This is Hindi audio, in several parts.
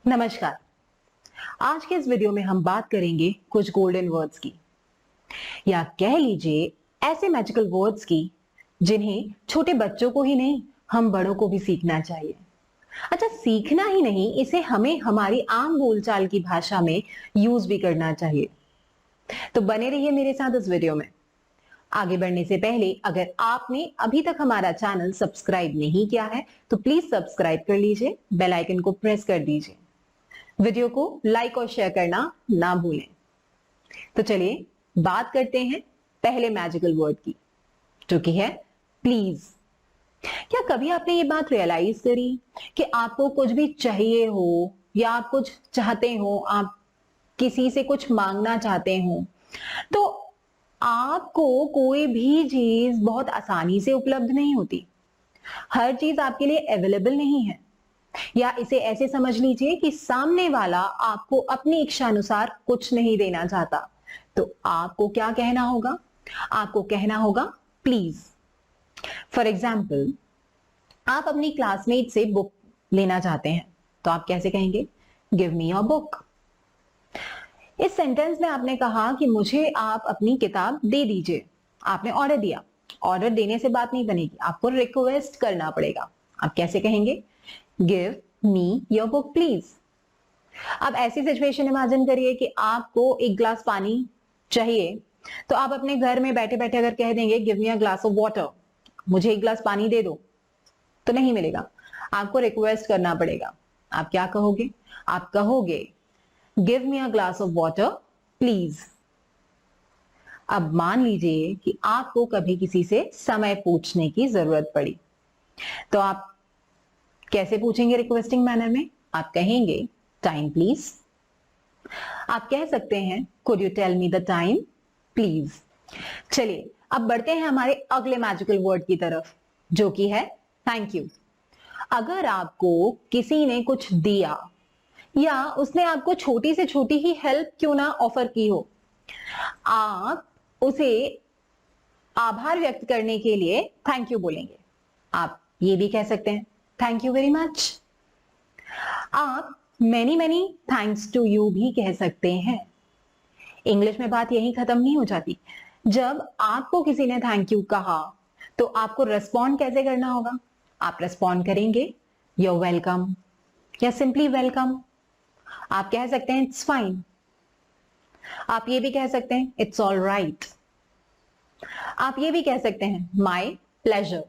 नमस्कार। आज के इस वीडियो में हम बात करेंगे कुछ गोल्डन वर्ड्स की, या कह लीजिए ऐसे मैजिकल वर्ड्स की जिन्हें छोटे बच्चों को ही नहीं, हम बड़ों को भी सीखना चाहिए। अच्छा, सीखना ही नहीं, इसे हमें हमारी आम बोलचाल की भाषा में यूज भी करना चाहिए। तो बने रहिए मेरे साथ इस वीडियो में। आगे बढ़ने से पहले अगर आपने अभी तक हमारा चैनल सब्सक्राइब नहीं किया है तो प्लीज सब्सक्राइब कर लीजिए, बेल आइकन को प्रेस कर दीजिए, वीडियो को लाइक और शेयर करना ना भूलें। तो चलिए बात करते हैं पहले मैजिकल वर्ड की, जो कि है प्लीज। क्या कभी आपने ये बात रियलाइज करी कि आपको कुछ भी चाहिए हो या आप कुछ चाहते हो, आप किसी से कुछ मांगना चाहते हो, तो आपको कोई भी चीज बहुत आसानी से उपलब्ध नहीं होती। हर चीज आपके लिए अवेलेबल नहीं है, या इसे ऐसे समझ लीजिए कि सामने वाला आपको अपनी इच्छा अनुसार कुछ नहीं देना चाहता। तो आपको क्या कहना होगा? आपको कहना होगा प्लीज। फॉर एग्जाम्पल, आप अपनी क्लासमेट से बुक लेना चाहते हैं, तो आप कैसे कहेंगे? Give me your book. इस सेंटेंस में आपने कहा कि मुझे आप अपनी किताब दे दीजिए। आपने ऑर्डर दिया। ऑर्डर देने से बात नहीं बनेगी, आपको रिक्वेस्ट करना पड़ेगा। आप कैसे कहेंगे? Give me your book please. अब ऐसी सिचुएशन इमेजिन करिए कि आपको एक ग्लास पानी चाहिए, तो आप अपने घर में बैठे बैठे अगर कह देंगे give me a glass of water, मुझे एक ग्लास पानी दे दो, तो नहीं मिलेगा, आपको रिक्वेस्ट करना पड़ेगा। आप क्या कहोगे? आप कहोगे give me a glass of water please. अब मान लीजिए कि आपको कभी किसी से समय पूछने की जरूरत पड़ी, तो आप कैसे पूछेंगे रिक्वेस्टिंग मैनर में? आप कहेंगे टाइम प्लीज। आप कह सकते हैं could you tell me the time please. चलिए अब बढ़ते हैं हमारे अगले मैजिकल वर्ड की तरफ, जो कि है थैंक यू। अगर आपको किसी ने कुछ दिया या उसने आपको छोटी से छोटी ही हेल्प क्यों ना ऑफर की हो, आप उसे आभार व्यक्त करने के लिए थैंक यू बोलेंगे। आप ये भी कह सकते हैं थैंक यू वेरी मच। आप many many thanks to you भी कह सकते हैं। इंग्लिश में बात यही खत्म नहीं हो जाती। जब आपको किसी ने थैंक यू कहा तो आपको रेस्पॉन्ड कैसे करना होगा? आप रेस्पॉन्ड करेंगे यू आर वेलकम या सिंपली वेलकम। आप कह सकते हैं इट्स फाइन। आप ये भी कह सकते हैं इट्स ऑल राइट। आप ये भी कह सकते हैं माई प्लेजर।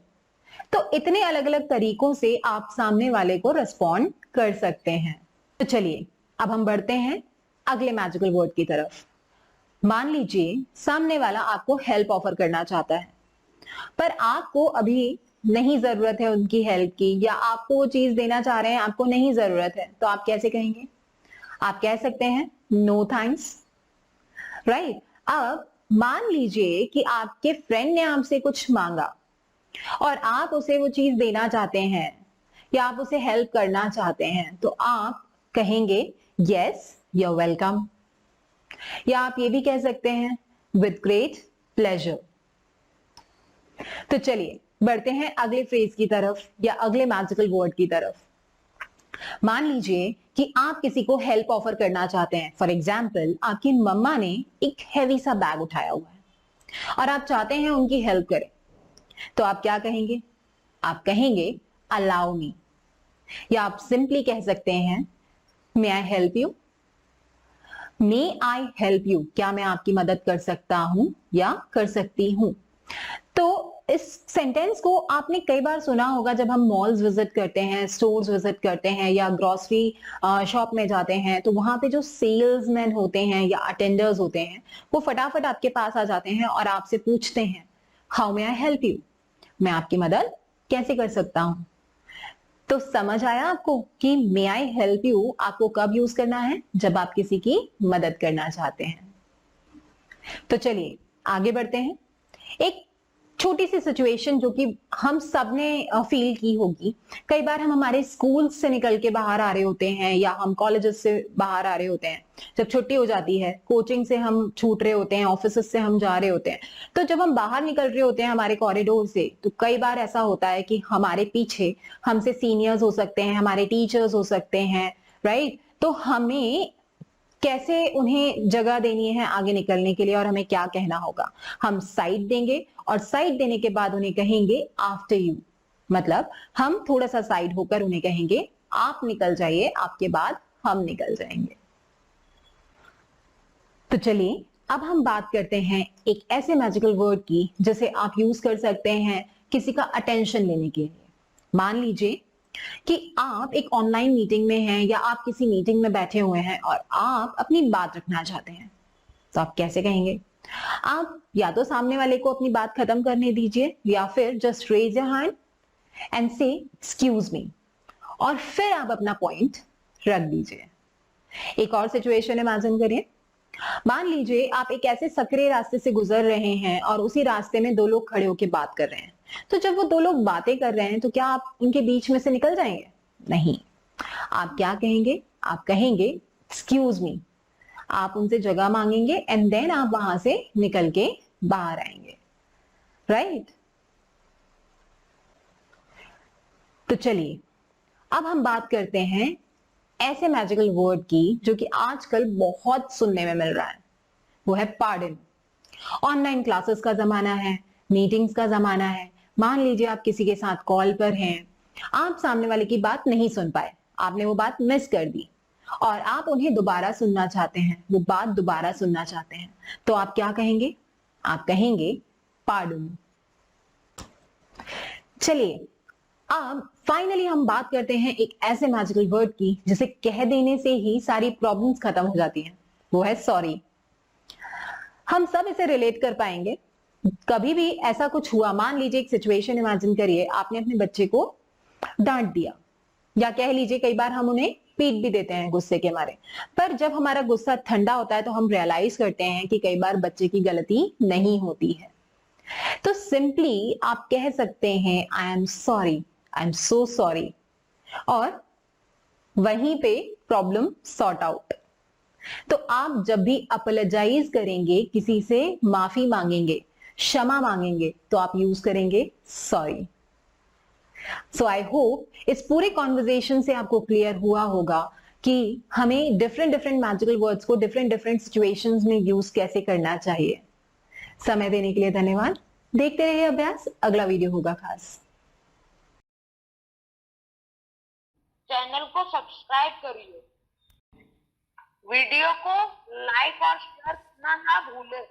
तो इतने अलग अलग तरीकों से आप सामने वाले को रेस्पॉन्ड कर सकते हैं। तो चलिए अब हम बढ़ते हैं अगले मैजिकल वर्ड की तरफ। मान लीजिए सामने वाला आपको हेल्प ऑफर करना चाहता है, पर आपको अभी नहीं जरूरत है उनकी हेल्प की, या आपको वो चीज देना चाह रहे हैं, आपको नहीं जरूरत है, तो आप कैसे कहेंगे? आप कह सकते हैं नो थैंक्स, राइट। अब मान लीजिए कि आपके फ्रेंड ने आपसे कुछ मांगा और आप उसे वो चीज देना चाहते हैं या आप उसे हेल्प करना चाहते हैं, तो आप कहेंगे यस यू आर वेलकम। या आप ये भी कह सकते हैं विद ग्रेट प्लेजर। तो चलिए बढ़ते हैं अगले फ्रेज की तरफ या अगले मैजिकल वर्ड की तरफ। मान लीजिए कि आप किसी को हेल्प ऑफर करना चाहते हैं। फॉर एग्जाम्पल, आपकी मम्मा ने एक हैवी सा बैग उठाया हुआ है और आप चाहते हैं उनकी हेल्प करें, तो आप क्या कहेंगे? आप कहेंगे अलाउ मी। या आप सिंपली कह सकते हैं may I help you. May I help you, क्या मैं आपकी मदद कर सकता हूं या कर सकती हूं। तो इस सेंटेंस को आपने कई बार सुना होगा जब हम मॉल्स विजिट करते हैं, स्टोर्स विजिट करते हैं या ग्रोसरी शॉप में जाते हैं, तो वहां पे जो सेल्समैन होते हैं या अटेंडर्स होते हैं, वो फटाफट आपके पास आ जाते हैं और आपसे पूछते हैं how may I help you, मैं आपकी मदद कैसे कर सकता हूं। तो समझ आया आपको कि मे आई हेल्प यू आपको कब यूज करना है? जब आप किसी की मदद करना चाहते हैं। तो चलिए आगे बढ़ते हैं। एक छोटी सी सिचुएशन जो कि हम सब ने फील की होगी। कई बार हम हमारे स्कूल से निकल के बाहर आ रहे होते हैं या हम कॉलेजेस से बाहर आ रहे होते हैं, जब छुट्टी हो जाती है, कोचिंग से हम छूट रहे होते हैं, ऑफिस से हम जा रहे होते हैं, तो जब हम बाहर निकल रहे होते हैं हमारे कॉरिडोर से, तो कई बार ऐसा होता है कि हमारे पीछे हमसे सीनियर्स हो सकते हैं, हमारे टीचर्स हो सकते हैं, राइट। तो हमें कैसे उन्हें जगह देनी है आगे निकलने के लिए और हमें क्या कहना होगा। हम साइड देंगे और साइड देने के बाद उन्हें कहेंगे आफ्टर यू, मतलब हम थोड़ा सा साइड होकर उन्हें कहेंगे आप निकल जाइए, आपके बाद हम निकल जाएंगे। तो चलिए अब हम बात करते हैं एक ऐसे मैजिकल वर्ड की जिसे आप यूज कर सकते हैं किसी का अटेंशन लेने के लिए। मान लीजिए कि आप एक ऑनलाइन मीटिंग में हैं या आप किसी मीटिंग में बैठे हुए हैं और आप अपनी बात रखना चाहते हैं, तो आप कैसे कहेंगे? आप या तो सामने वाले को अपनी बात खत्म करने दीजिए या फिर just raise your hand and say excuse me, और फिर आप अपना पॉइंट रख दीजिए। एक और सिचुएशन इमेजिन करिए। मान लीजिए आप एक ऐसे सकरे रास्ते से गुजर रहे हैं और उसी रास्ते में दो लोग खड़े होकर बात कर रहे हैं। तो जब वो दो लोग बातें कर रहे हैं तो क्या आप उनके बीच में से निकल जाएंगे? नहीं। आप क्या कहेंगे? आप कहेंगे एक्सक्यूज मी, आप उनसे जगह मांगेंगे एंड देन आप वहां से निकल के बाहर आएंगे, राइट? तो चलिए अब हम बात करते हैं ऐसे मैजिकल वर्ड की जो कि आजकल बहुत सुनने में मिल रहा है, वो है पार्डन। ऑनलाइन क्लासेस का जमाना है, मीटिंग्स का जमाना है। मान लीजिए आप किसी के साथ कॉल पर हैं, आप सामने वाले की बात नहीं सुन पाए, आपने वो बात मिस कर दी और आप उन्हें दोबारा सुनना चाहते हैं, वो बात दोबारा सुनना चाहते हैं, तो आप क्या कहेंगे? आप कहेंगे पार्डन। चलिए अब फाइनली हम बात करते हैं एक ऐसे मैजिकल वर्ड की जिसे कह देने से ही सारी प्रॉब्लम्स खत्म हो जाती हैं, वो है सॉरी। हम सब इसे रिलेट कर पाएंगे। कभी भी ऐसा कुछ हुआ, मान लीजिए एक सिचुएशन इमेजिन करिए, आपने अपने बच्चे को डांट दिया या कह लीजिए कई बार हम उन्हें पीट भी देते हैं गुस्से के मारे, पर जब हमारा गुस्सा ठंडा होता है तो हम रियलाइज करते हैं कि कई बार बच्चे की गलती नहीं होती है। तो सिंपली आप कह सकते हैं I am sorry, I am so sorry, और वहीं पे प्रॉब्लम सॉर्ट आउट। तो आप जब भी अपोलोजाइज करेंगे, किसी से माफी मांगेंगे, क्षमा मांगेंगे, तो आप यूज करेंगे सॉरी। सो आई होप इस पूरे कॉन्वर्जेशन से आपको क्लियर हुआ होगा कि हमें डिफरेंट डिफरेंट मैजिकल वर्ड्स को डिफरेंट डिफरेंट सिचुएशंस में यूज कैसे करना चाहिए। समय देने के लिए धन्यवाद। देखते रहिए अभ्यास, अगला वीडियो होगा खास। चैनल को सब्सक्राइब करिए, वीडियो को लाइक और शेयर करना ना भूलें।